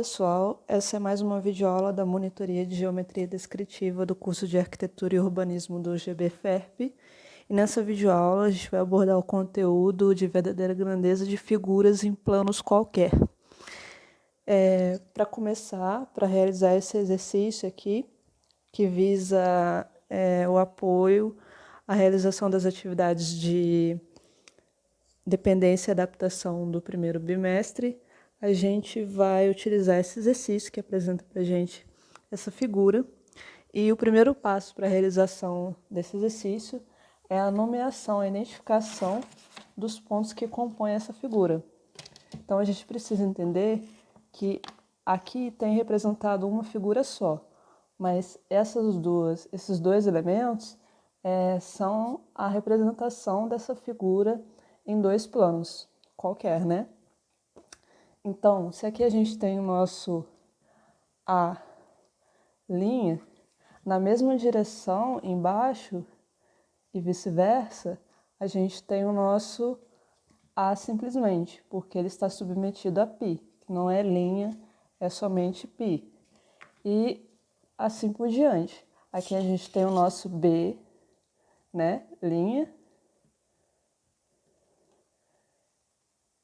pessoal, essa é mais uma videoaula da monitoria de geometria descritiva do curso de arquitetura e urbanismo do GBFERP. E nessa videoaula a gente vai abordar o conteúdo de verdadeira grandeza de figuras em planos qualquer. Para começar, para realizar esse exercício aqui, que visa o apoio à realização das atividades de dependência e adaptação do primeiro bimestre, a gente vai utilizar esse exercício que apresenta para a gente essa figura. E o primeiro passo para a realização desse exercício é a nomeação, a identificação dos pontos que compõem essa figura. Então, a gente precisa entender que aqui tem representado uma figura só, mas esses dois elementos são a representação dessa figura em dois planos qualquer, né? Então, se aqui a gente tem o nosso A' na mesma direção embaixo e vice-versa, a gente tem o nosso A simplesmente, porque ele está submetido a π, que não é linha, é somente π. E assim por diante. Aqui a gente tem o nosso B, né, linha.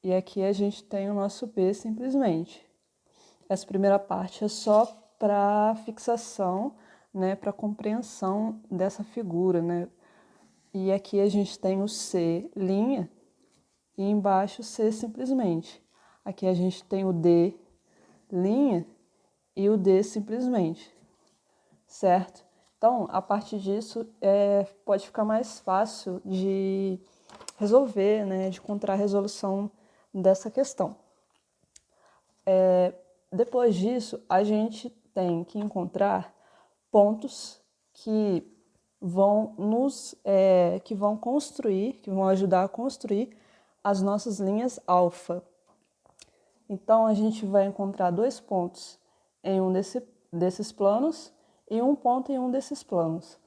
E aqui a gente tem o nosso P simplesmente. Essa primeira parte é só para fixação, né, para compreensão dessa figura, né? E aqui a gente tem o C linha e embaixo C simplesmente. Aqui a gente tem o D linha e o D simplesmente, certo? Então, a partir disso, pode ficar mais fácil de resolver, né, de encontrar a resolução dessa questão. Depois disso, a gente tem que encontrar pontos que vão ajudar a construir as nossas linhas alfa. Então, a gente vai encontrar dois pontos em um desses planos e um ponto em um desses planos.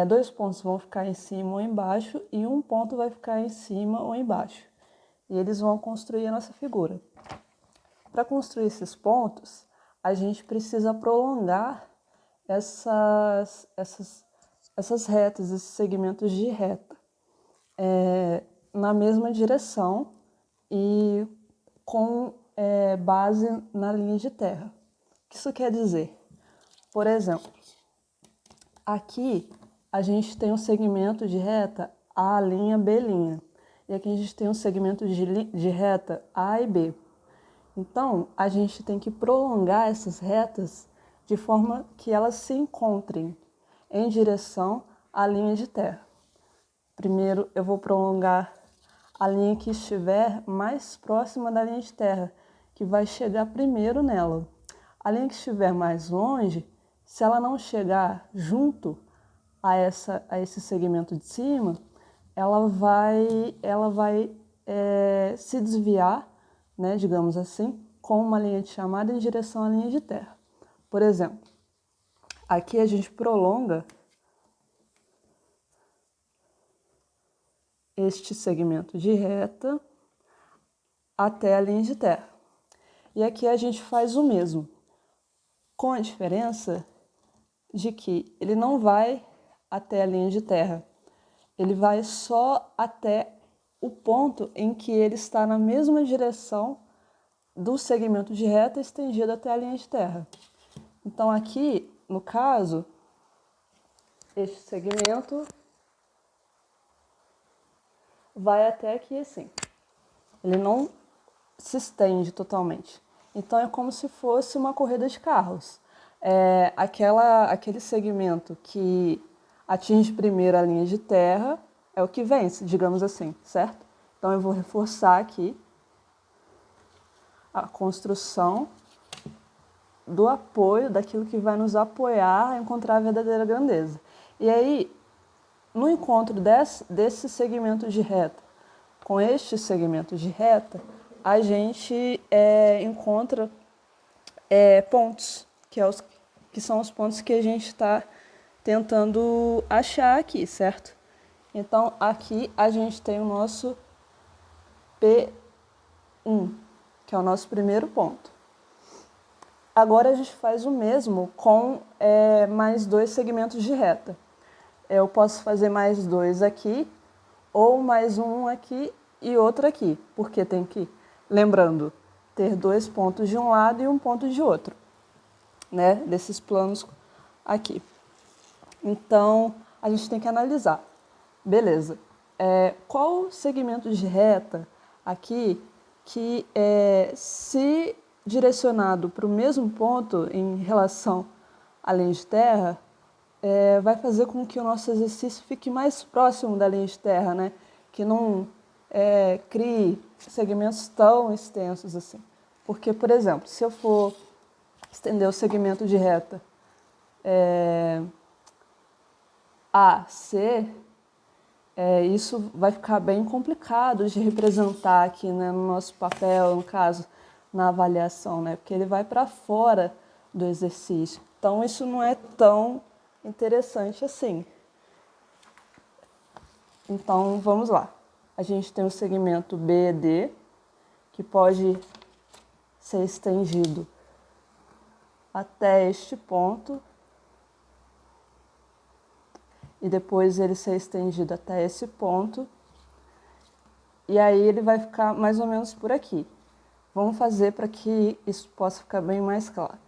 Dois pontos vão ficar em cima ou embaixo e um ponto vai ficar em cima ou embaixo. E eles vão construir a nossa figura. Para construir esses pontos, a gente precisa prolongar essas retas, esses segmentos de reta, na mesma direção e com base na linha de terra. O que isso quer dizer? Por exemplo, aqui a gente tem um segmento de reta A', B'. E aqui a gente tem um segmento de reta A e B. Então, a gente tem que prolongar essas retas de forma que elas se encontrem em direção à linha de terra. Primeiro, eu vou prolongar a linha que estiver mais próxima da linha de terra, que vai chegar primeiro nela. A linha que estiver mais longe, se ela não chegar junto a esse segmento de cima, ela vai se desviar, né, digamos assim, com uma linha de chamada em direção à linha de terra. Por exemplo, aqui a gente prolonga este segmento de reta até a linha de terra. E aqui a gente faz o mesmo, com a diferença de que ele não vai até a linha de terra, ele vai só até o ponto em que ele está na mesma direção do segmento de reta estendido até a linha de terra. Então aqui, no caso, este segmento vai até aqui assim. Ele não se estende totalmente. Então é como se fosse uma corrida de carros. Aquele segmento que atinge primeiro a linha de terra é o que vence, digamos assim, certo? Então eu vou reforçar aqui a construção do apoio, daquilo que vai nos apoiar a encontrar a verdadeira grandeza. E aí, no encontro desse segmento de reta com este segmento de reta, a gente encontra pontos, que são os pontos que a gente está tentando achar aqui, certo? Então, aqui a gente tem o nosso P1, que é o nosso primeiro ponto. Agora a gente faz o mesmo com mais 2 segmentos de reta. Eu posso fazer mais 2 aqui, ou mais um aqui e outro aqui, porque tem que, lembrando, ter 2 pontos de um lado e um ponto de outro, né? Desses planos aqui. Então, a gente tem que analisar. Beleza. Qual segmento de reta aqui que, se direcionado para o mesmo ponto em relação à linha de terra, vai fazer com que o nosso exercício fique mais próximo da linha de terra, né? Que não crie segmentos tão extensos assim. Porque, por exemplo, se eu for estender o segmento de reta AC, isso vai ficar bem complicado de representar aqui, né, no nosso papel, no caso, na avaliação, né? Porque ele vai para fora do exercício. Então, isso não é tão interessante assim. Então, vamos lá. A gente tem o segmento BD, que pode ser estendido até este ponto, e depois ele ser estendido até esse ponto, e aí ele vai ficar mais ou menos por aqui. Vamos fazer para que isso possa ficar bem mais claro.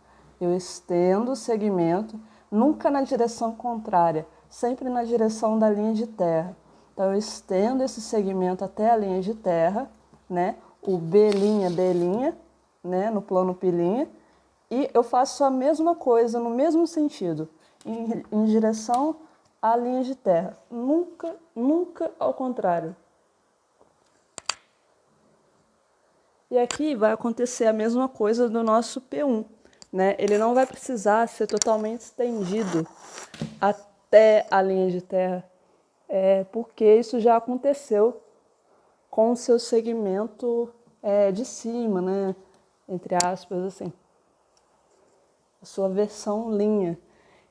Eu estendo o segmento, nunca na direção contrária, sempre na direção da linha de terra. Então, eu estendo esse segmento até a linha de terra, né? O B', D', né? No plano pilinha. E eu faço a mesma coisa, no mesmo sentido, em direção à linha de terra. Nunca, nunca ao contrário. E aqui vai acontecer a mesma coisa do nosso P1, né? Ele não vai precisar ser totalmente estendido até a linha de terra, porque isso já aconteceu com o seu segmento de cima, né? Entre aspas, assim. A sua versão linha.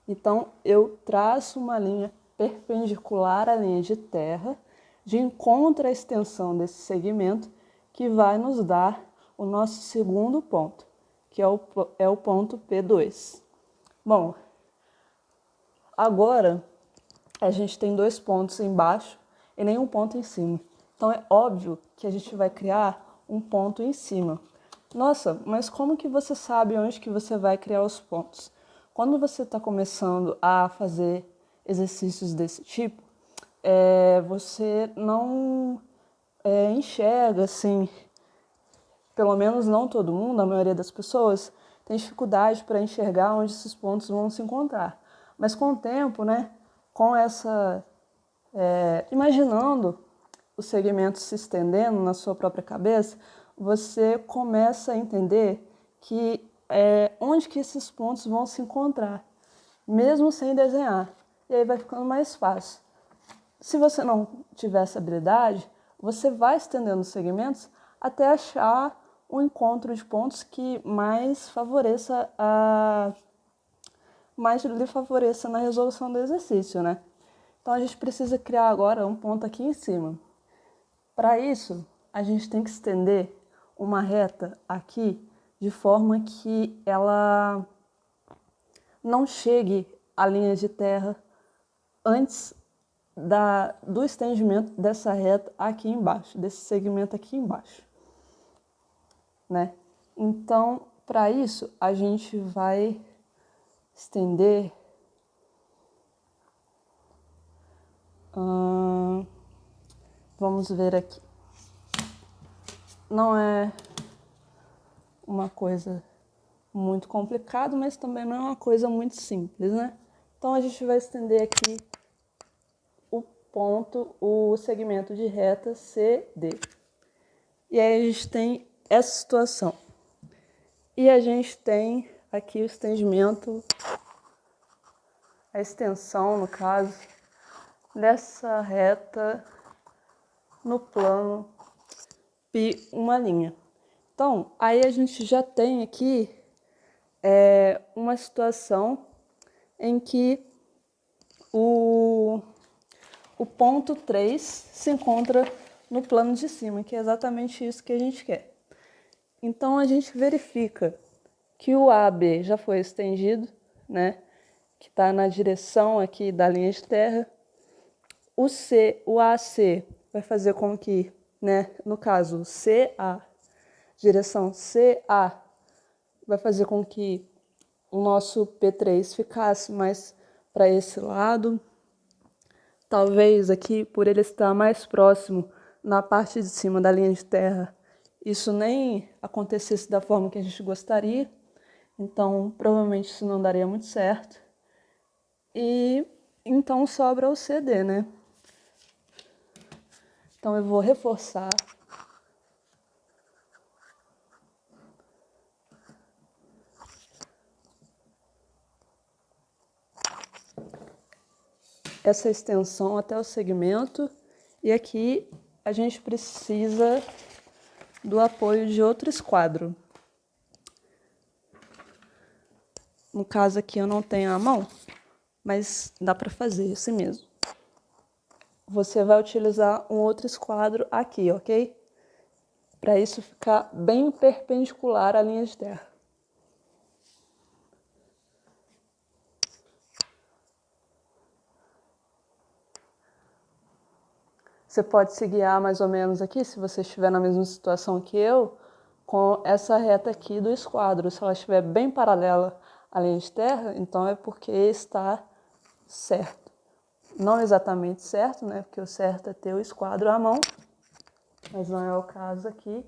Então, eu traço uma linha perpendicular à linha de terra, de encontro à extensão desse segmento, que vai nos dar o nosso segundo ponto, que é o ponto P2. Bom, agora a gente tem 2 pontos embaixo e nenhum ponto em cima. Então é óbvio que a gente vai criar um ponto em cima. Nossa, mas como que você sabe onde que você vai criar os pontos? Quando você está começando a fazer exercícios desse tipo, você não enxerga assim, pelo menos não todo mundo, a maioria das pessoas tem dificuldade para enxergar onde esses pontos vão se encontrar. Mas com o tempo, né, com essa imaginando os segmentos se estendendo na sua própria cabeça, você começa a entender que onde que esses pontos vão se encontrar, mesmo sem desenhar. E aí vai ficando mais fácil. Se você não tiver essa habilidade, você vai estendendo os segmentos até achar um encontro de pontos que mais lhe favoreça na resolução do exercício, né? Então, a gente precisa criar agora um ponto aqui em cima. Para isso, a gente tem que estender uma reta aqui de forma que ela não chegue à linha de terra antes do estendimento dessa reta aqui embaixo, desse segmento aqui embaixo, né? Então, para isso, a gente vai estender vamos ver aqui. Não é uma coisa muito complicada, mas também não é uma coisa muito simples, né? Então, a gente vai estender aqui o segmento de reta CD. E aí a gente tem essa situação. E a gente tem aqui o estendimento, a extensão, no caso, dessa reta no plano pi uma linha. Então, aí a gente já tem aqui uma situação em que o ponto 3 se encontra no plano de cima, que é exatamente isso que a gente quer. Então, a gente verifica que o AB já foi estendido, né? Que está na direção aqui da linha de terra. O AC vai fazer com que, né, no caso, CA, direção CA, vai fazer com que o nosso P3 ficasse mais para esse lado. Talvez aqui, por ele estar mais próximo na parte de cima da linha de terra, isso nem acontecesse da forma que a gente gostaria. Então, provavelmente isso não daria muito certo. E então sobra o CD, né? Então eu vou reforçar essa extensão até o segmento. E aqui a gente precisa do apoio de outro esquadro. No caso aqui eu não tenho a mão, mas dá para fazer assim mesmo. Você vai utilizar um outro esquadro aqui, ok? Para isso ficar bem perpendicular à linha de terra. Você pode se guiar mais ou menos aqui, se você estiver na mesma situação que eu, com essa reta aqui do esquadro. Se ela estiver bem paralela à linha de terra, então é porque está certo. Não exatamente certo, né? Porque o certo é ter o esquadro à mão, mas não é o caso aqui.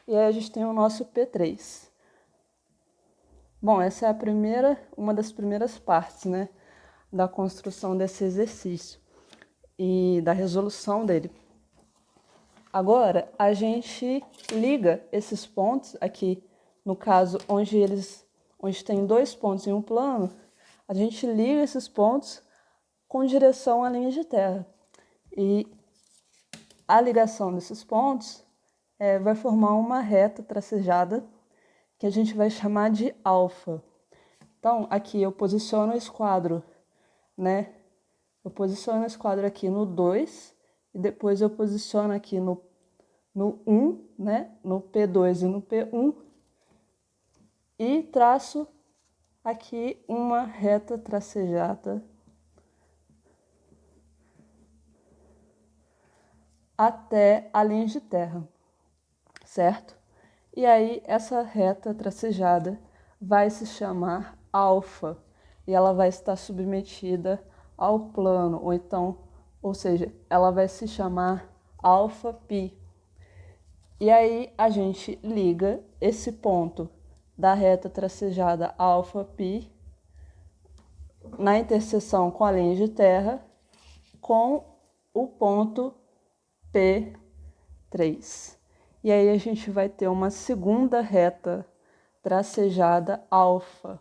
E aí a gente tem o nosso P3. Bom, essa é uma das primeiras partes, né, da construção desse exercício e da resolução dele. Agora, a gente liga esses pontos aqui, no caso, onde tem 2 pontos em um plano, a gente liga esses pontos com direção à linha de terra. E a ligação desses pontos vai formar uma reta tracejada que a gente vai chamar de alfa. Então, aqui eu posiciono o esquadro, né? Eu posiciono o esquadro aqui no 2 e depois eu posiciono aqui no 1, né? No P2 e no P1 e traço aqui uma reta tracejada até a linha de terra, certo? E aí essa reta tracejada vai se chamar alfa e ela vai estar submetida ao plano, ou seja, ela vai se chamar alfa π. E aí a gente liga esse ponto da reta tracejada alfa π na interseção com a linha de terra com o ponto P3. E aí a gente vai ter uma segunda reta tracejada alfa.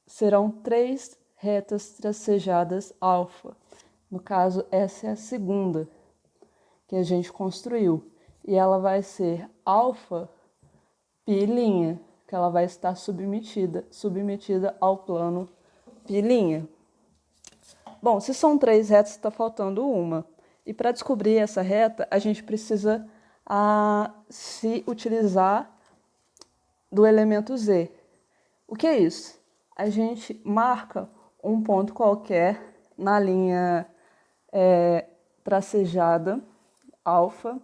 Serão 3 retas tracejadas alfa. No caso, essa é a segunda que a gente construiu. E ela vai ser alfa π', que ela vai estar submetida ao plano π'. Bom, se são 3 retas, está faltando uma. E para descobrir essa reta, a gente precisa se utilizar do elemento z. O que é isso? A gente marca um ponto qualquer na linha tracejada alfa.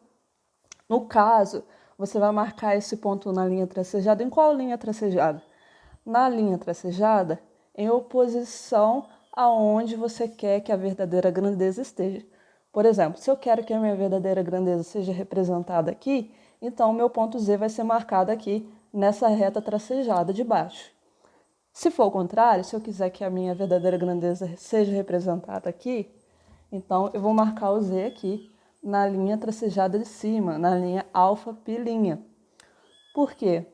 No caso, você vai marcar esse ponto na linha tracejada. Em qual linha tracejada? Na linha tracejada, em oposição aonde você quer que a verdadeira grandeza esteja. Por exemplo, se eu quero que a minha verdadeira grandeza seja representada aqui, então o meu ponto Z vai ser marcado aqui nessa reta tracejada de baixo. Se for o contrário, se eu quiser que a minha verdadeira grandeza seja representada aqui, então eu vou marcar o Z aqui na linha tracejada de cima, na linha alfa π'. Por quê?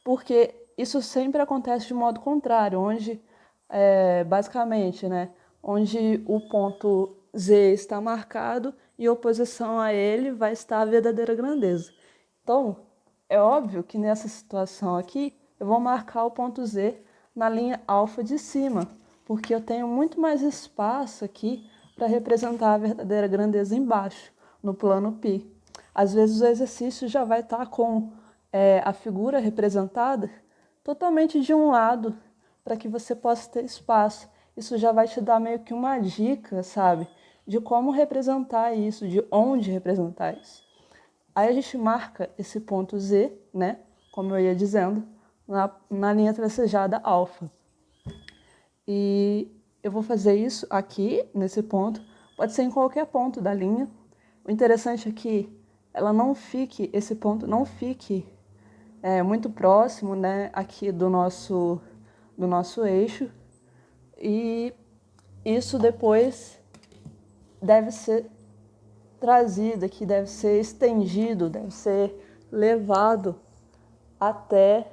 Porque isso sempre acontece de modo contrário, onde, basicamente, né, onde o ponto Z está marcado e em oposição a ele vai estar a verdadeira grandeza. Então, é óbvio que nessa situação aqui, eu vou marcar o ponto Z na linha alfa de cima, porque eu tenho muito mais espaço aqui para representar a verdadeira grandeza embaixo, no plano π. Às vezes o exercício já vai estar com a figura representada totalmente de um lado, para que você possa ter espaço. Isso já vai te dar meio que uma dica, sabe? De como representar isso, de onde representar isso. Aí a gente marca esse ponto Z, né? Como eu ia dizendo, na linha tracejada alfa. E eu vou fazer isso aqui, nesse ponto. Pode ser em qualquer ponto da linha. O interessante é que esse ponto não fique muito próximo, né, aqui do nosso eixo. E isso depois deve ser trazido aqui, deve ser estendido, deve ser levado até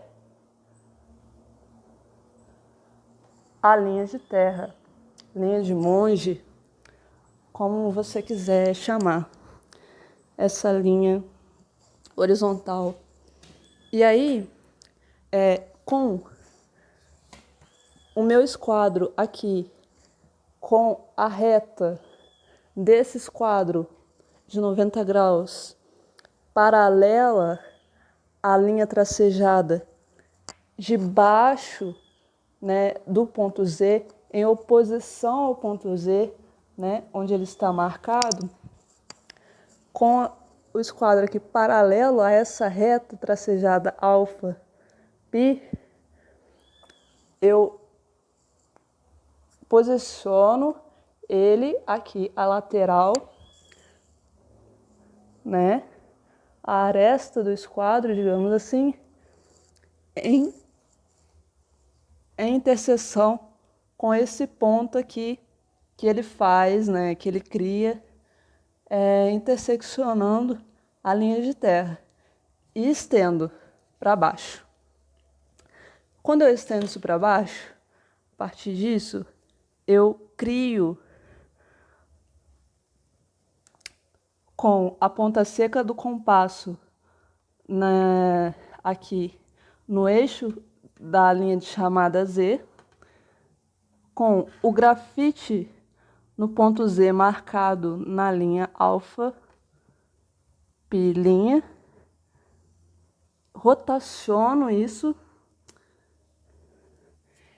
a linha de terra, linha de monge, como você quiser chamar essa linha horizontal. E aí, com o meu esquadro aqui, com a reta desse esquadro de 90 graus paralela à linha tracejada de baixo, né, do ponto Z, em oposição ao ponto Z, né, onde ele está marcado, com o esquadro aqui paralelo a essa reta tracejada alfa π, eu posiciono ele aqui, a lateral, né, a aresta do esquadro, digamos assim, em interseção com esse ponto aqui que ele faz, né, que ele cria, interseccionando a linha de terra e estendo para baixo. Quando eu estendo isso para baixo, a partir disso, eu crio com a ponta seca do compasso aqui no eixo da linha de chamada Z, com o grafite no ponto Z marcado na linha alfa, π', rotaciono isso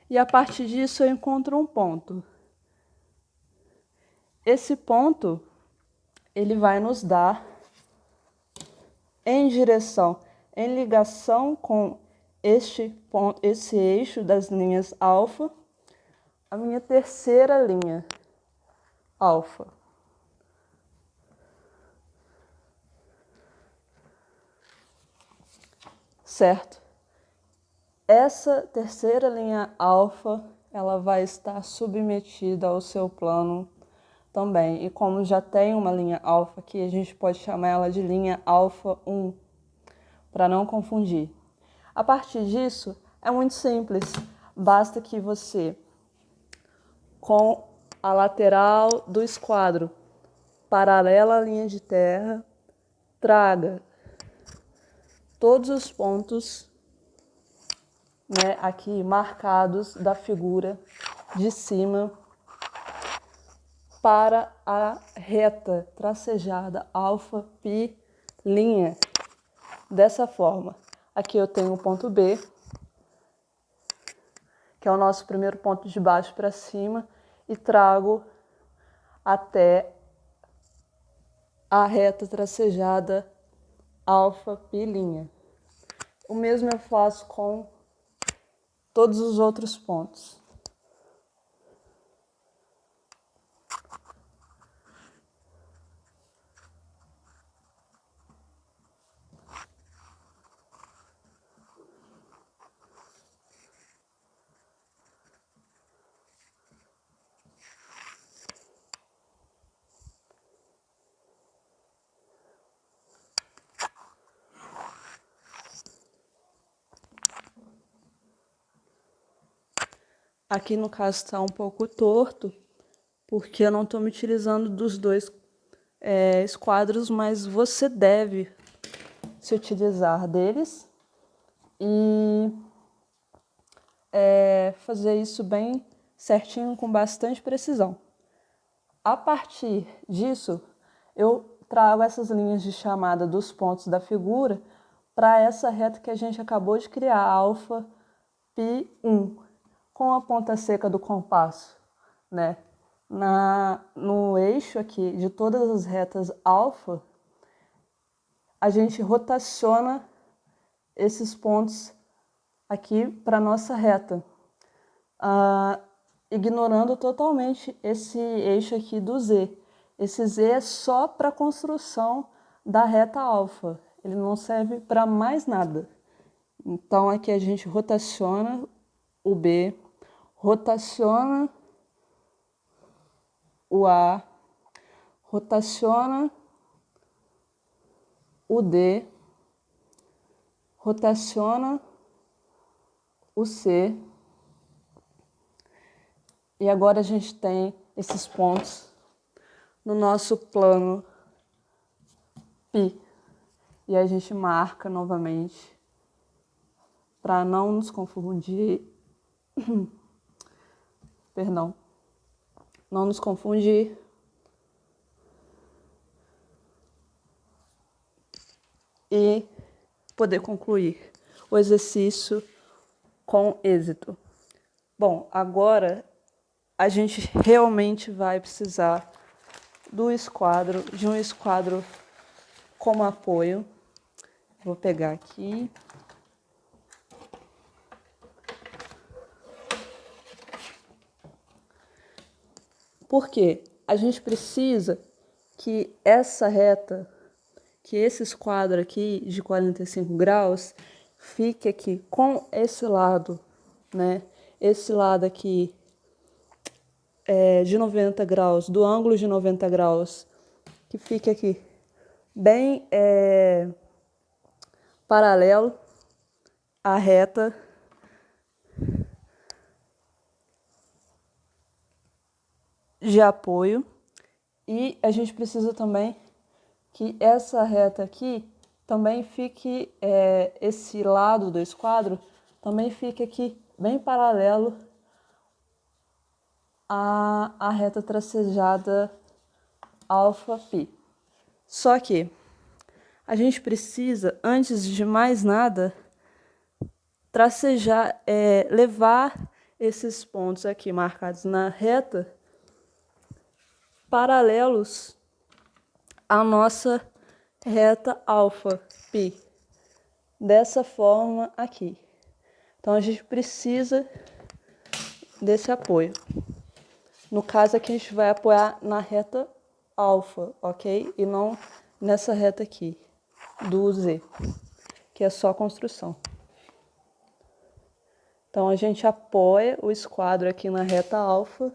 e a partir disso eu encontro um ponto. Esse ponto, ele vai nos dar em ligação com este ponto, esse eixo das linhas alfa, a minha terceira linha alfa. Certo? Essa terceira linha alfa, ela vai estar submetida ao seu plano também. E como já tem uma linha alfa aqui, a gente pode chamar ela de linha alfa 1, para não confundir. A partir disso, é muito simples. Basta que você, com a lateral do esquadro paralela à linha de terra, traga todos os pontos, né, aqui marcados da figura de cima para a reta tracejada alfa π'. Dessa forma, aqui eu tenho o ponto B, que é o nosso primeiro ponto de baixo para cima, e trago até a reta tracejada alfa π'. O mesmo eu faço com todos os outros pontos. Aqui no caso está um pouco torto, porque eu não estou me utilizando dos dois esquadros, mas você deve se utilizar deles e fazer isso bem certinho, com bastante precisão. A partir disso, eu trago essas linhas de chamada dos pontos da figura para essa reta que a gente acabou de criar, alfa, π1, com a ponta seca do compasso, né? No eixo aqui de todas as retas alfa, a gente rotaciona esses pontos aqui para a nossa reta, ignorando totalmente esse eixo aqui do Z. Esse Z é só para a construção da reta alfa, ele não serve para mais nada. Então aqui a gente rotaciona o B, rotaciona o A, rotaciona o D, rotaciona o C, e agora a gente tem esses pontos no nosso plano π. E a gente marca novamente para não nos confundir. Perdão. Não nos confundir. E poder concluir o exercício com êxito. Bom, agora a gente realmente vai precisar do esquadro, de um esquadro como apoio. Vou pegar aqui. Porque a gente precisa que essa reta, que esse esquadro aqui de 45 graus, fique aqui com esse lado, né? Esse lado aqui de 90 graus, do ângulo de 90 graus, que fique aqui bem paralelo à reta de apoio. E a gente precisa também que essa reta aqui também fique, esse lado do esquadro também fique aqui bem paralelo à reta tracejada alfa π. Só que a gente precisa, antes de mais nada, tracejar, levar esses pontos aqui marcados na reta paralelos à nossa reta alfa π, dessa forma aqui. Então a gente precisa desse apoio. No caso aqui a gente vai apoiar na reta alfa, ok? E não nessa reta aqui do Z, que é só construção. Então a gente apoia o esquadro aqui na reta alfa.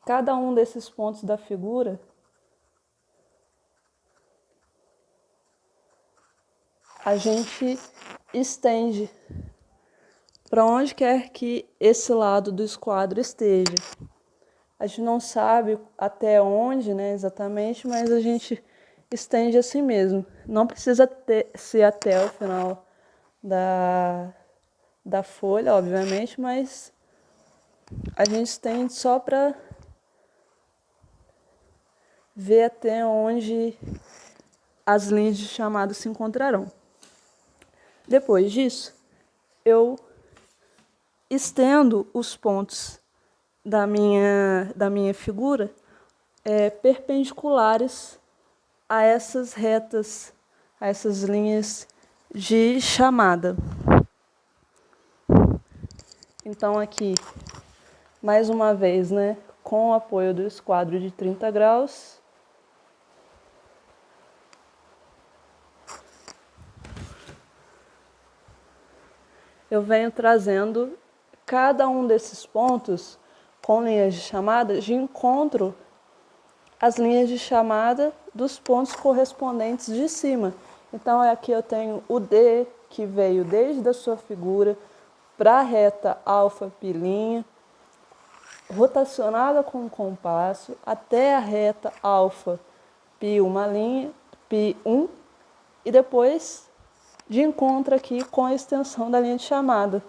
Cada um desses pontos da figura a gente estende para onde quer que esse lado do esquadro esteja. A gente não sabe até onde, né, exatamente, mas a gente estende assim mesmo. Não precisa ser até o final da folha, obviamente, mas a gente estende só para ver até onde as linhas de chamada se encontrarão. Depois disso, eu estendo os pontos da minha figura perpendiculares a essas retas, a essas linhas de chamada. Então aqui, mais uma vez, né, com o apoio do esquadro de 30 graus, eu venho trazendo cada um desses pontos com linhas de chamada de encontro às linhas de chamada dos pontos correspondentes de cima. Então aqui eu tenho o D, que veio desde a sua figura para a reta alfa π', rotacionada com o compasso até a reta alfa π1', π1, e depois de encontro aqui com a extensão da linha de chamada.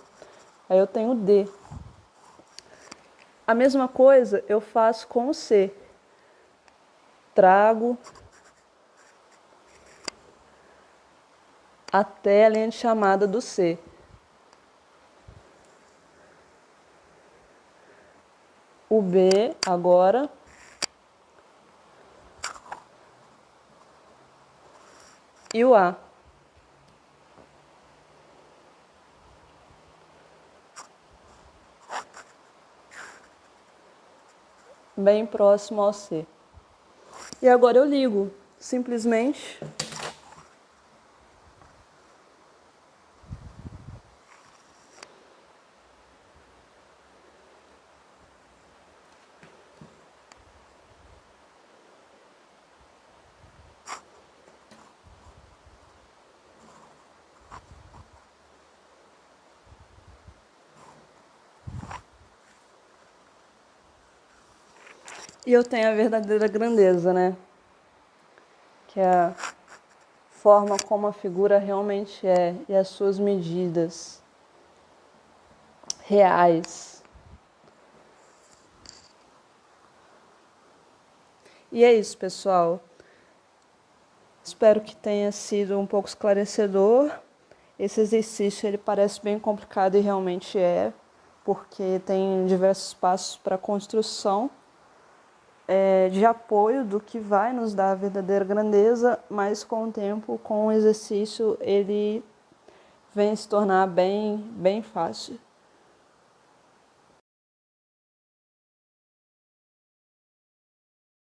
Aí eu tenho D. A mesma coisa eu faço com o C. Trago até a linha de chamada do C. O B agora e o A. Bem próximo ao C. E agora eu ligo, simplesmente e eu tenho a verdadeira grandeza, né? Que é a forma como a figura realmente é e as suas medidas reais. E é isso, pessoal. Espero que tenha sido um pouco esclarecedor. Esse exercício ele parece bem complicado e realmente é, porque tem diversos passos para a construção de apoio do que vai nos dar a verdadeira grandeza, mas com o tempo, com o exercício, ele vem se tornar bem fácil.